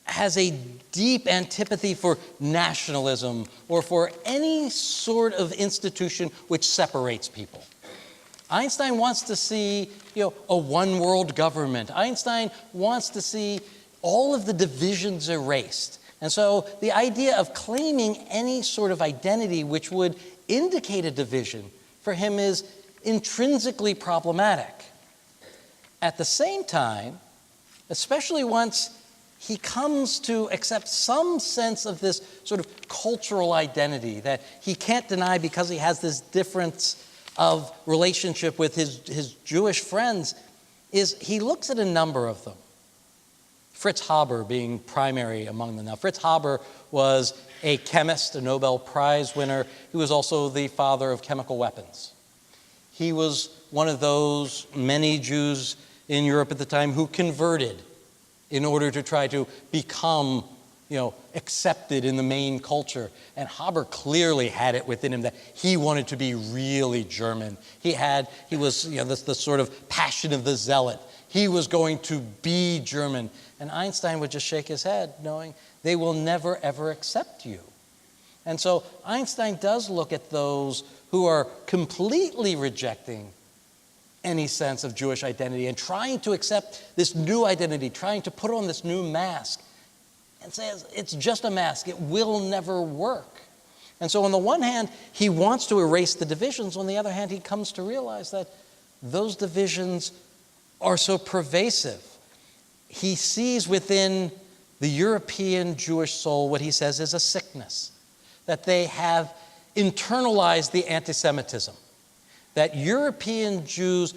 has a deep antipathy for nationalism or for any sort of institution which separates people. Einstein wants to see, a one-world government. Einstein wants to see all of the divisions erased. And so the idea of claiming any sort of identity which would indicate a division for him is intrinsically problematic. At the same time, especially once he comes to accept some sense of this sort of cultural identity that he can't deny because he has this difference of relationship with his Jewish friends, is he looks at a number of them. Fritz Haber being primary among them. Now, Fritz Haber was a chemist, a Nobel Prize winner. He was also the father of chemical weapons. He was one of those many Jews in Europe at the time who converted in order to try to become, accepted in the main culture. And Haber clearly had it within him that he wanted to be really German. He was, the sort of passion of the zealot. He was going to be German. And Einstein would just shake his head, knowing they will never, ever accept you. And so Einstein does look at those who are completely rejecting any sense of Jewish identity and trying to accept this new identity, trying to put on this new mask, and says it's just a mask. It will never work. And so on the one hand, he wants to erase the divisions. On the other hand, he comes to realize that those divisions are so pervasive. He sees within the European Jewish soul what he says is a sickness, that they have internalized the anti-Semitism, that European Jews,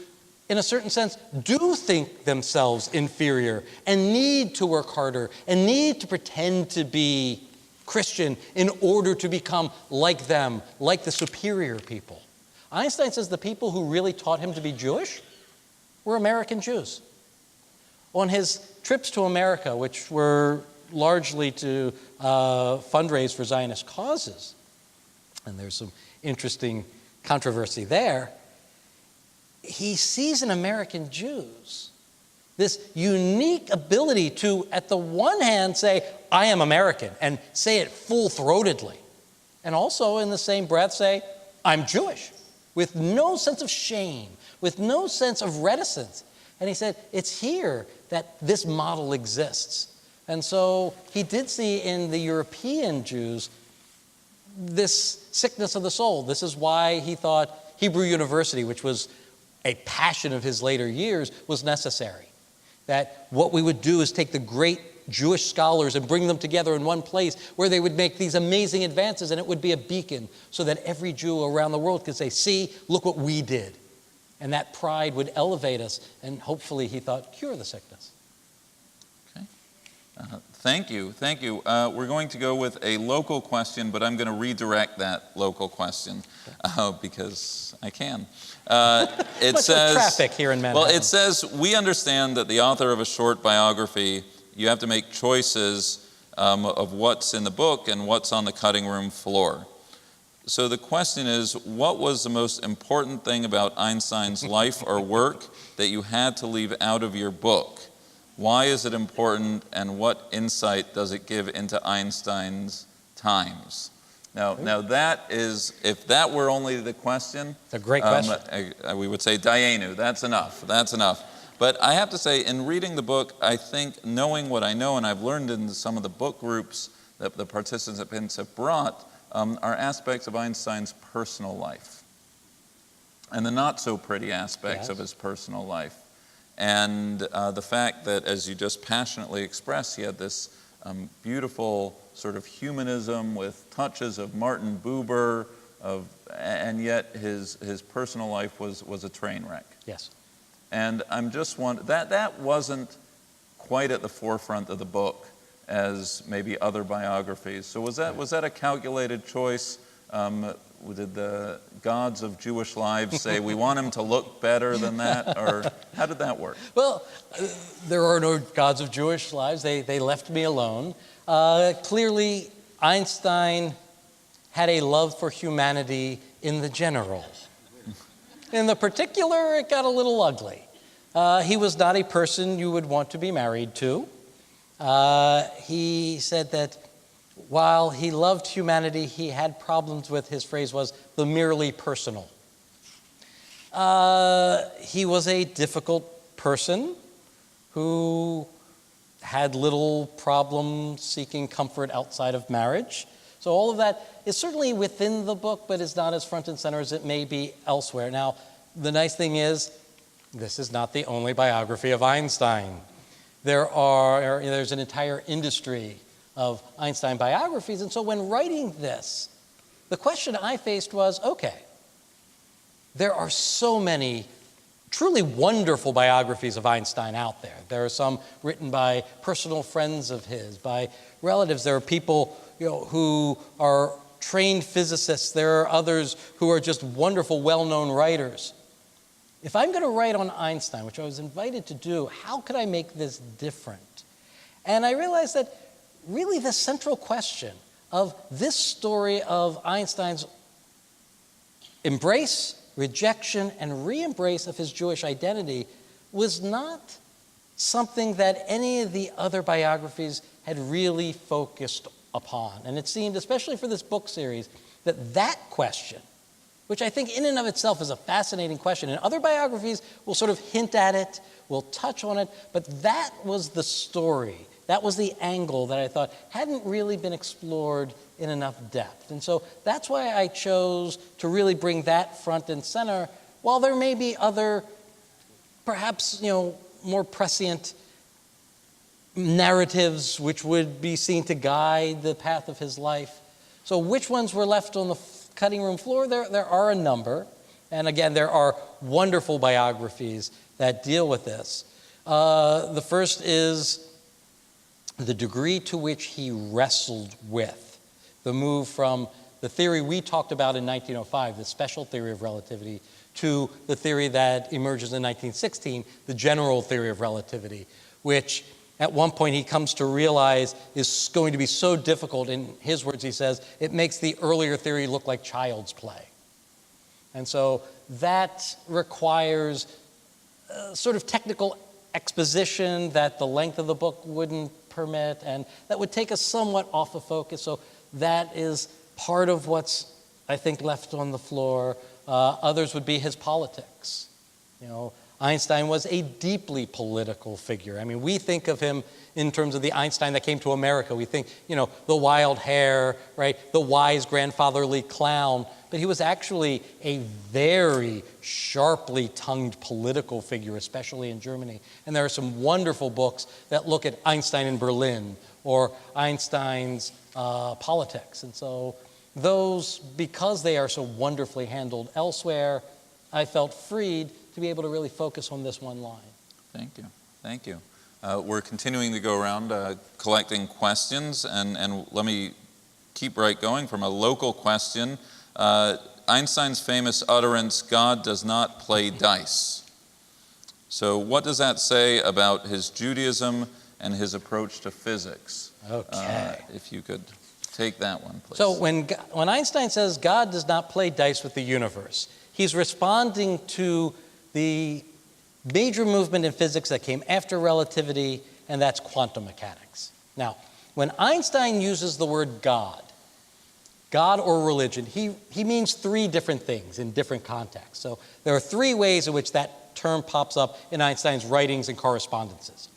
in a certain sense, do think themselves inferior and need to work harder and need to pretend to be Christian in order to become like them, like the superior people. Einstein says the people who really taught him to be Jewish were American Jews. On his trips to America, which were largely to fundraise for Zionist causes, and there's some interesting controversy there, he sees in American Jews this unique ability to, at the one hand, say, I am American, and say it full-throatedly, and also in the same breath say, I'm Jewish, with no sense of shame, with no sense of reticence. And he said, it's here that this model exists. And so he did see in the European Jews this sickness of the soul. This is why he thought Hebrew University, which was a passion of his later years, was necessary. That what we would do is take the great Jewish scholars and bring them together in one place where they would make these amazing advances, and it would be a beacon so that every Jew around the world could say, see, look what we did. And that pride would elevate us and hopefully, he thought, cure the sickness. Okay. Thank you. We're going to go with a local question, but I'm going to redirect that local question because I can. It says, traffic here in Manhattan. Well, it says, we understand that the author of a short biography, you have to make choices of what's in the book and what's on the cutting room floor. So the question is, what was the most important thing about Einstein's life or work that you had to leave out of your book? Why is it important, and what insight does it give into Einstein's times? Now that is, if that were only the question, it's a great question. We would say, Dayenu, that's enough. But I have to say, in reading the book, I think knowing what I know, and I've learned in some of the book groups that the participants have brought, are aspects of Einstein's personal life and the not so pretty aspects of his personal life. And the fact that, as you just passionately expressed, he had this beautiful sort of humanism with touches of Martin Buber, and yet his personal life was a train wreck. Yes. And I'm just wondering, that wasn't quite at the forefront of the book as maybe other biographies. So was that a calculated choice? Did the gods of Jewish lives say, we want him to look better than that? Or how did that work? Well, there are no gods of Jewish lives. They left me alone. Clearly, Einstein had a love for humanity in the general. In the particular, it got a little ugly. He was not a person you would want to be married to. He said that while he loved humanity, he had problems with, his phrase was, the merely personal. He was a difficult person who had little problem seeking comfort outside of marriage. So all of that is certainly within the book, but is not as front and center as it may be elsewhere. Now, the nice thing is, this is not the only biography of Einstein. There's an entire industry of Einstein biographies. And so when writing this, the question I faced was, okay, there are so many truly wonderful biographies of Einstein out there. There are some written by personal friends of his, by relatives. There are people who are trained physicists. There are others who are just wonderful, well-known writers. If I'm going to write on Einstein, which I was invited to do, how could I make this different? And I realized that really the central question of this story of Einstein's embrace, rejection, and re-embrace of his Jewish identity was not something that any of the other biographies had really focused upon. And it seemed, especially for this book series, that question, which I think in and of itself is a fascinating question, and other biographies will sort of hint at it, will touch on it, but that was the story. That was the angle that I thought hadn't really been explored in enough depth. And so that's why I chose to really bring that front and center, while there may be other, perhaps, more prescient narratives which would be seen to guide the path of his life. So which ones were left on the cutting room floor? There are a number. And again, there are wonderful biographies that deal with this. The first is the degree to which he wrestled with the move from the theory we talked about in 1905, the special theory of relativity, to the theory that emerges in 1916, the general theory of relativity, which at one point he comes to realize is going to be so difficult. In his words, he says, it makes the earlier theory look like child's play. And so that requires sort of technical exposition that the length of the book wouldn't permit, and that would take us somewhat off of focus. So that is part of what's, I think, left on the floor. Others would be his politics. Einstein was a deeply political figure. I mean, we think of him in terms of the Einstein that came to America. We think, the wild hair, right? The wise grandfatherly clown. But he was actually a very sharply tongued political figure, especially in Germany. And there are some wonderful books that look at Einstein in Berlin or Einstein's politics. And so those, because they are so wonderfully handled elsewhere, I felt freed to be able to really focus on this one line. Thank you. Thank you. We're continuing to go around collecting questions, and let me keep right going from a local question. Einstein's famous utterance, "God does not play dice." So what does that say about his Judaism and his approach to physics? Okay. If you could take that one, please. So when Einstein says God does not play dice with the universe, he's responding to the major movement in physics that came after relativity, and that's quantum mechanics. Now, when Einstein uses the word God or religion, he means three different things in different contexts. So there are three ways in which that term pops up in Einstein's writings and correspondences.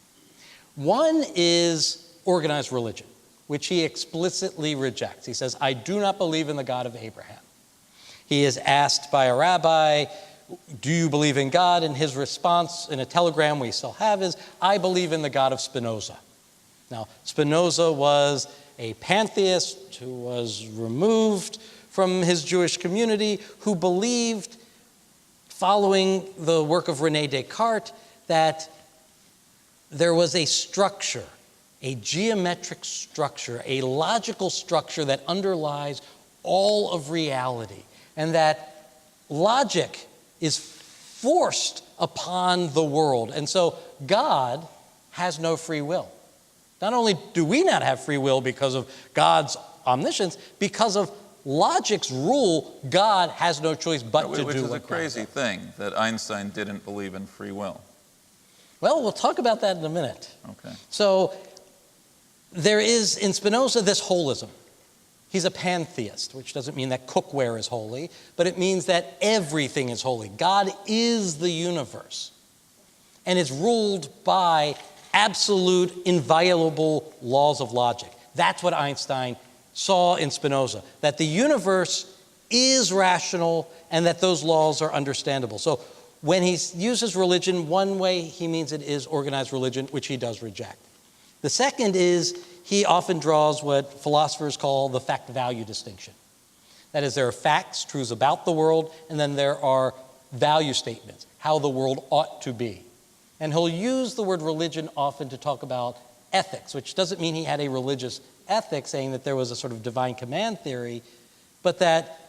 One is organized religion, which he explicitly rejects. He says, I do not believe in the God of Abraham. He is asked by a rabbi, do you believe in God? And his response in a telegram we still have is, I believe in the God of Spinoza. Now, Spinoza was a pantheist who was removed from his Jewish community, who believed, following the work of René Descartes, that there was a structure, a geometric structure, a logical structure that underlies all of reality, and that logic is forced upon the world. And so God has no free will. Not only do we not have free will because of God's omniscience, because of logic's rule, God has no choice but to do what God does. Which is a crazy thing, that Einstein didn't believe in free will. Well, we'll talk about that in a minute. Okay. So there is, in Spinoza, this holism. He's a pantheist, which doesn't mean that cookware is holy, but it means that everything is holy. God is the universe, and it's ruled by absolute, inviolable laws of logic. That's what Einstein saw in Spinoza, that the universe is rational and that those laws are understandable. So when he uses religion, one way he means it is organized religion, which he does reject. The second is he often draws what philosophers call the fact-value distinction. That is, there are facts, truths about the world, and then there are value statements, how the world ought to be. And he'll use the word religion often to talk about ethics, which doesn't mean he had a religious ethic, saying that there was a sort of divine command theory, but that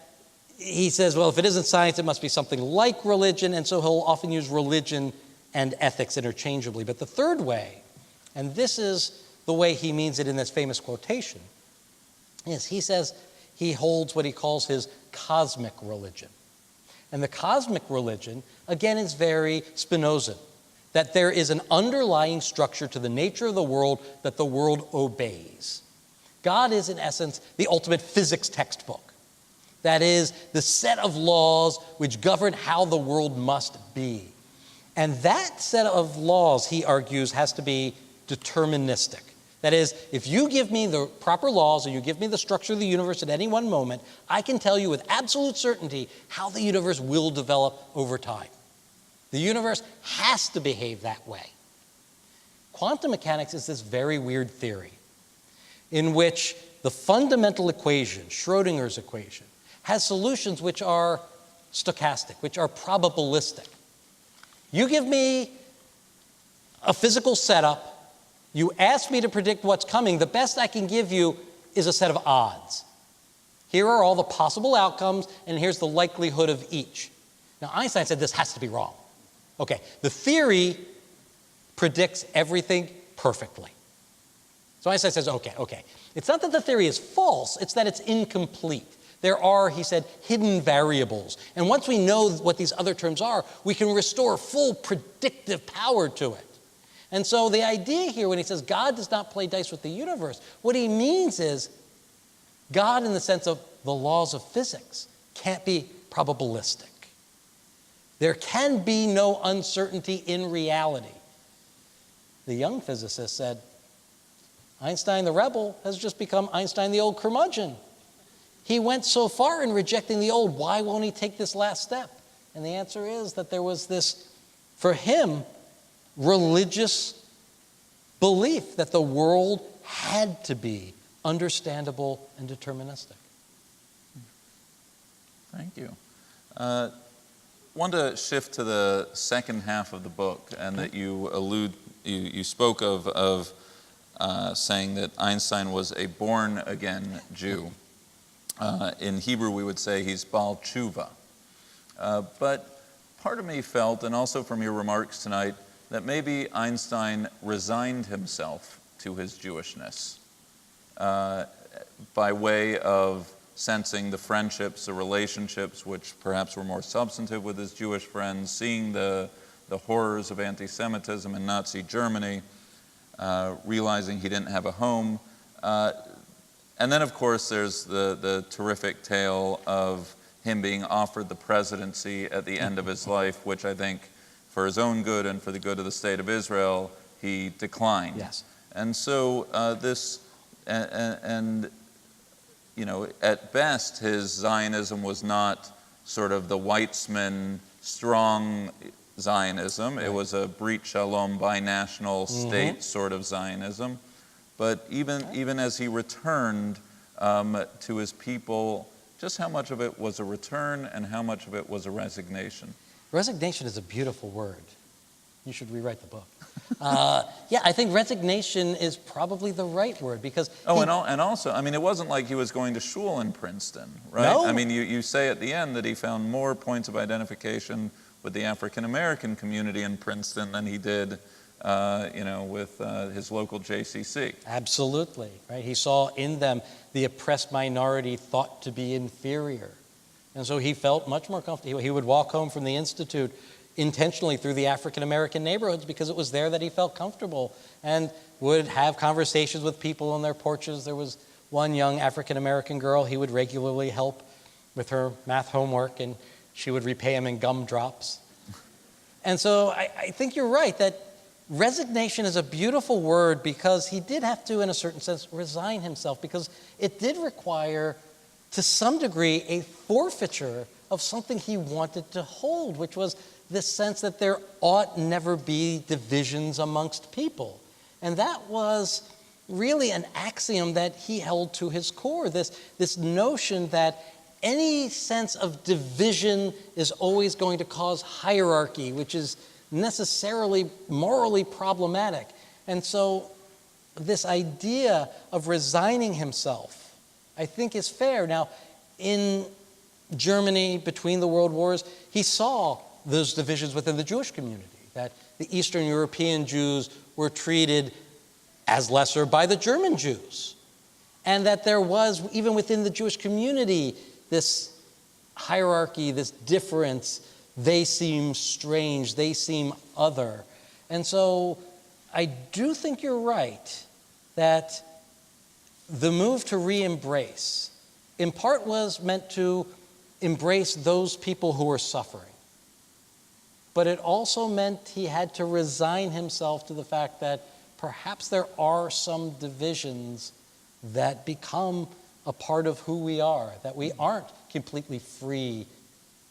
he says, well, if it isn't science, it must be something like religion, and so he'll often use religion and ethics interchangeably. But the third way, and this is the way he means it in this famous quotation, is he says he holds what he calls his cosmic religion. And the cosmic religion, again, is very Spinozan, that there is an underlying structure to the nature of the world that the world obeys. God is, in essence, the ultimate physics textbook. That is, the set of laws which govern how the world must be. And that set of laws, he argues, has to be deterministic. That is, if you give me the proper laws or you give me the structure of the universe at any one moment, I can tell you with absolute certainty how the universe will develop over time. The universe has to behave that way. Quantum mechanics is this very weird theory in which the fundamental equation, Schrödinger's equation, has solutions which are stochastic, which are probabilistic. You give me a physical setup, you ask me to predict what's coming, the best I can give you is a set of odds. Here are all the possible outcomes, and here's the likelihood of each. Now, Einstein said this has to be wrong. Okay, the theory predicts everything perfectly. So Einstein says, okay. It's not that the theory is false, it's that it's incomplete. There are, he said, hidden variables. And once we know what these other terms are, we can restore full predictive power to it. And so the idea here when he says God does not play dice with the universe, what he means is God, in the sense of the laws of physics, can't be probabilistic. There can be no uncertainty in reality. The young physicist said, Einstein the rebel has just become Einstein the old curmudgeon. He went so far in rejecting the old, why won't he take this last step? And the answer is that there was this, for him, religious belief that the world had to be understandable and deterministic. Thank you. Want to shift to the second half of the book, and that you spoke of saying that Einstein was a born-again Jew. In Hebrew, we would say he's Baal Tshuva. But part of me felt, and also from your remarks tonight, that maybe Einstein resigned himself to his Jewishness by way of sensing the friendships, the relationships, which perhaps were more substantive with his Jewish friends, seeing the horrors of anti-Semitism in Nazi Germany, realizing he didn't have a home. And then, of course, there's the terrific tale of him being offered the presidency at the end of his life, which I think, for his own good and for the good of the state of Israel, he declined. Yes. And so you know, at best, his Zionism was not sort of the Weitzman strong Zionism. Right. It was a Brit Shalom binational state sort of Zionism. But even as he returned to his people, just how much of it was a return and how much of it was a resignation? Resignation is a beautiful word. You should rewrite the book. Yeah, I think resignation is probably the right word because... and also, I mean, it wasn't like he was going to shul in Princeton, right? No. I mean, you say at the end that he found more points of identification with the African-American community in Princeton than he did, with his local JCC. Absolutely, right? He saw in them the oppressed minority thought to be inferior. And so he felt much more comfortable. He would walk home from the Institute intentionally through the African-American neighborhoods because it was there that he felt comfortable and would have conversations with people on their porches. There was one young African-American girl he would regularly help with her math homework, and she would repay him in gumdrops. And so I think you're right that resignation is a beautiful word because he did have to, in a certain sense, resign himself because it did require to some degree, a forfeiture of something he wanted to hold, which was this sense that there ought never be divisions amongst people. And that was really an axiom that he held to his core, this notion that any sense of division is always going to cause hierarchy, which is necessarily morally problematic. And so this idea of resigning himself, I think, is fair. Now, in Germany, between the world wars, he saw those divisions within the Jewish community, that the Eastern European Jews were treated as lesser by the German Jews, and that there was, even within the Jewish community, this hierarchy, this difference. They seem strange, they seem other. And so I do think you're right that the move to re-embrace, in part, was meant to embrace those people who were suffering. But it also meant he had to resign himself to the fact that perhaps there are some divisions that become a part of who we are, that we aren't completely free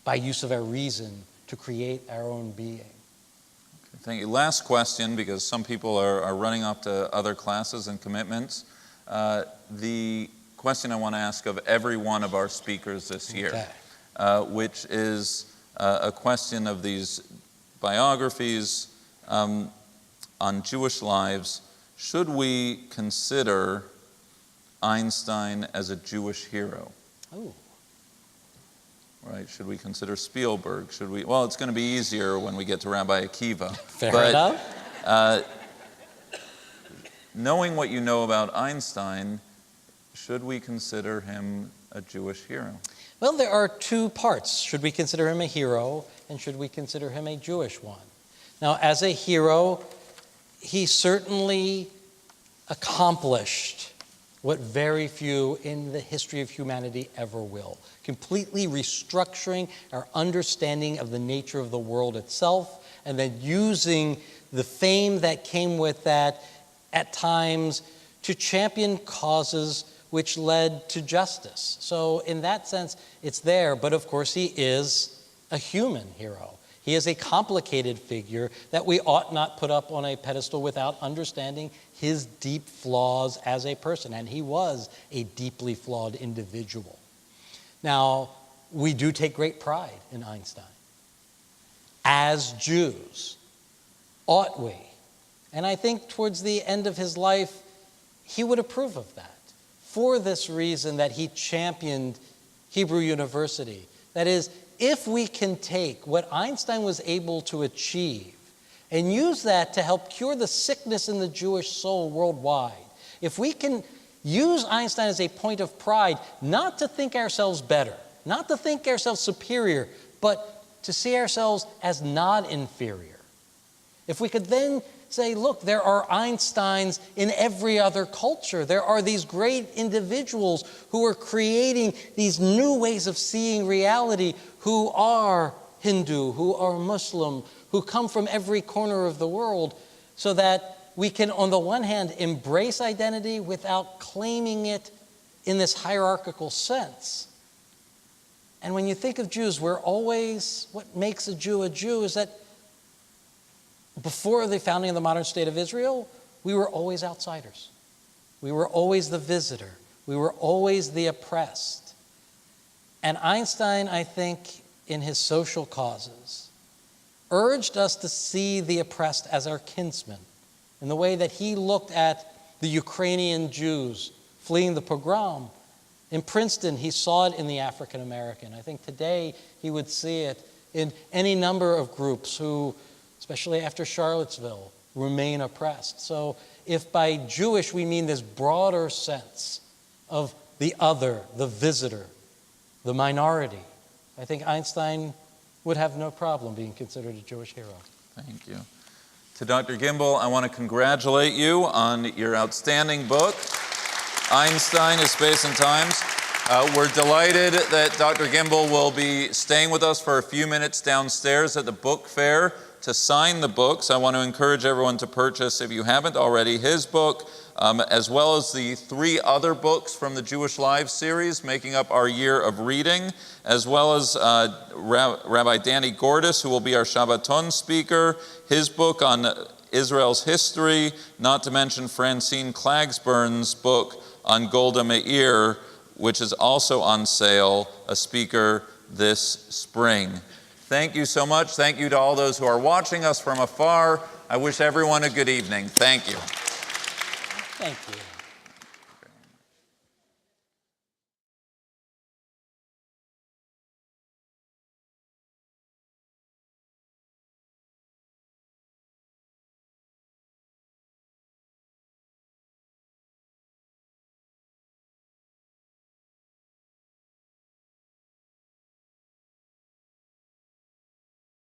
by use of our reason to create our own being. Thank you. Last question, because some people are running off to other classes and commitments. The question I want to ask of every one of our speakers this year, which is a question of these biographies on Jewish lives. Should we consider Einstein as a Jewish hero? Oh. Right? Should we consider Spielberg? Should we? Well, it's going to be easier when we get to Rabbi Akiva. Fair enough. Knowing what you know about Einstein, should we consider him a Jewish hero? Well, there are two parts. Should we consider him a hero, and should we consider him a Jewish one? Now, as a hero, he certainly accomplished what very few in the history of humanity ever will, completely restructuring our understanding of the nature of the world itself, and then using the fame that came with that at times to champion causes which led to justice. So in that sense, it's there, but of course he is a human hero. He is a complicated figure that we ought not put up on a pedestal without understanding his deep flaws as a person, and he was a deeply flawed individual. Now, we do take great pride in Einstein. As Jews, ought we? And I think towards the end of his life, he would approve of that, for this reason that he championed Hebrew University. That is, if we can take what Einstein was able to achieve and use that to help cure the sickness in the Jewish soul worldwide, if we can use Einstein as a point of pride, not to think ourselves better, not to think ourselves superior, but to see ourselves as not inferior. If we could then say, look, there are Einsteins in every other culture. There are these great individuals who are creating these new ways of seeing reality, who are Hindu, who are Muslim, who come from every corner of the world, so that we can, on the one hand, embrace identity without claiming it in this hierarchical sense. And when you think of Jews, what makes a Jew is that before the founding of the modern state of Israel, we were always outsiders. We were always the visitor. We were always the oppressed. And Einstein, I think, in his social causes, urged us to see the oppressed as our kinsmen, in the way that he looked at the Ukrainian Jews fleeing the pogrom. In Princeton, he saw it in the African American. I think today he would see it in any number of groups who, especially after Charlottesville, remain oppressed. So if by Jewish we mean this broader sense of the other, the visitor, the minority, I think Einstein would have no problem being considered a Jewish hero. Thank you. To Dr. Gimbel, I want to congratulate you on your outstanding book, Einstein is Space and Times. We're delighted that Dr. Gimbel will be staying with us for a few minutes downstairs at the book fair to sign the books. I want to encourage everyone to purchase, if you haven't already, his book, as well as the 3 other books from the Jewish Lives series making up our year of reading, as well as Rabbi Danny Gordis, who will be our Shabbaton speaker, his book on Israel's history, not to mention Francine Klagsburn's book on Golda Meir, which is also on sale, a speaker this spring. Thank you so much. Thank you to all those who are watching us from afar. I wish everyone a good evening. Thank you. Thank you.